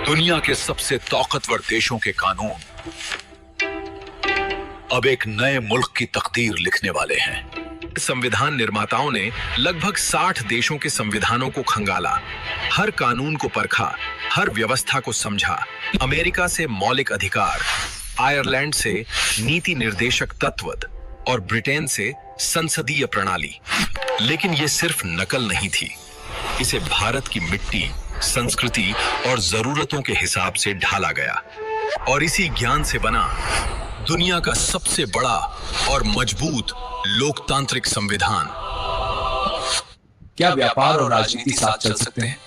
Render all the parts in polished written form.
दुनिया के सबसे ताकतवर देशों के कानून अब एक नए मुल्क की तकदीर लिखने वाले हैं। संविधान निर्माताओं ने लगभग 60 देशों के संविधानों को खंगाला, हर कानून को परखा, हर व्यवस्था को समझा। अमेरिका से मौलिक अधिकार, आयरलैंड से नीति निर्देशक तत्व और ब्रिटेन से संसदीय प्रणाली। लेकिन यह सिर्फ नकल नहीं थी, इसे भारत की मिट्टी, संस्कृति और जरूरतों के हिसाब से ढाला गया और इसी ज्ञान से बना दुनिया का सबसे बड़ा और मजबूत लोकतांत्रिक संविधान। क्या व्यापार और राजनीति साथ चल सकते हैं?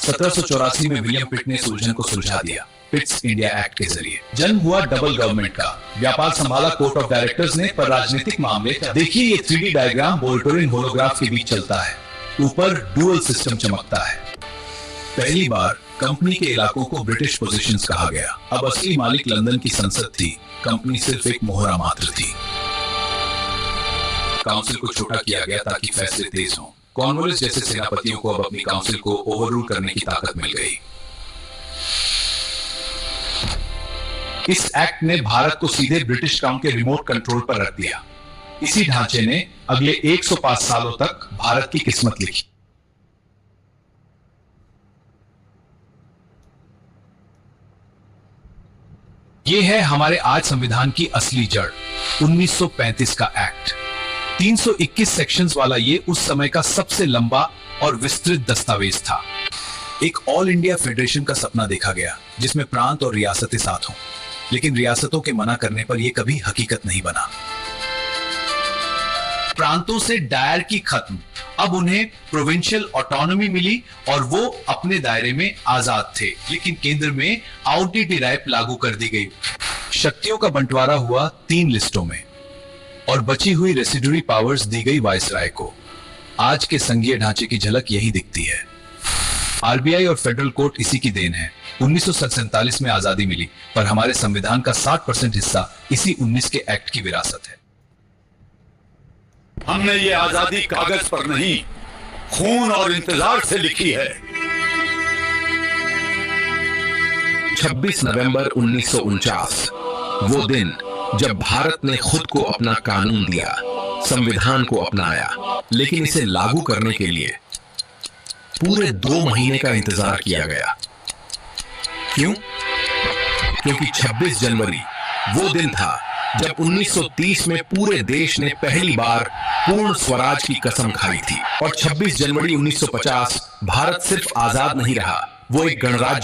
1784 में विलियम पिट ने इस उलझन को सुलझा दिया, पिट्स इंडिया एक्ट के जरिए। जन्म हुआ डबल गवर्नमेंट का, व्यापार संभाला कोर्ट ऑफ डायरेक्टर्स ने, पर राजनीतिक मामले। देखिए ये 3D डायग्राम बोल्टोरिन होलोग्राफ के बीच चलता है, ऊपर डुअल सिस्टम चमकता है। पहली बार कंपनी के इलाकों को ब्रिटिश पोजीशंस कहा गया। अब असली मालिक लंदन की संसद थी, कंपनी सिर्फ एक मोहरा मात्र थी। काउंसिल को छोटा किया गया ताकि फैसले तेज हों। कॉर्नवालिस जैसे सेनापतियों को अब अपनी काउंसिल को ओवररूल करने की ताकत मिल गई। इस एक्ट ने भारत को सीधे ब्रिटिश क्राउन के रिमोट कंट्रोल पर रख दिया। इसी ढांचे ने अगले 105 सालों तक भारत की किस्मत लिखी। ये है हमारे आज संविधान की असली जड़, 1935 का एक्ट। 321 सेक्शंस वाला ये उस समय का सबसे लंबा और विस्तृत दस्तावेज था। एक ऑल इंडिया फेडरेशन का सपना देखा गया, जिसमें प्रांत और रियासतें साथ हों, लेकिन रियासतों के मना करने पर यह कभी हकीकत नहीं बना। प्रांतों से डायरकी खत्म, अब उन्हें प्रोविंशियल ऑटोनॉमी मिली और वो अपने दायरे में आजाद थे, लेकिन केंद्र में आउटडीराइप लागू कर दी गई। शक्तियों का बंटवारा हुआ 3 लिस्टों में और बची हुई रेसिडुअरी पावर्स दी गई वायसराय को। आज के संघीय ढांचे की झलक यही दिखती है। आरबीआई और फेडरल कोर्ट इसी की देन है। 1947 में आजादी मिली, पर हमारे संविधान का 60% हिस्सा इसी 19 के एक्ट की विरासत है। हमने ये आजादी कागज पर नहीं, खून और इंतजार से लिखी है। 26 नवंबर 1949, वो दिन जब भारत ने खुद को अपना कानून दिया, संविधान को अपनाया, लेकिन इसे लागू करने के लिए पूरे 2 महीने का इंतजार किया गया। क्यों? क्योंकि 26 जनवरी वो दिन था जब 1930 में पूरे देश ने पहली बार पूर्ण स्वराज की कसम खाई थी और 26 जनवरी 1950 भारत सिर्फ आजाद नहीं रहा, वो एक गणराज्य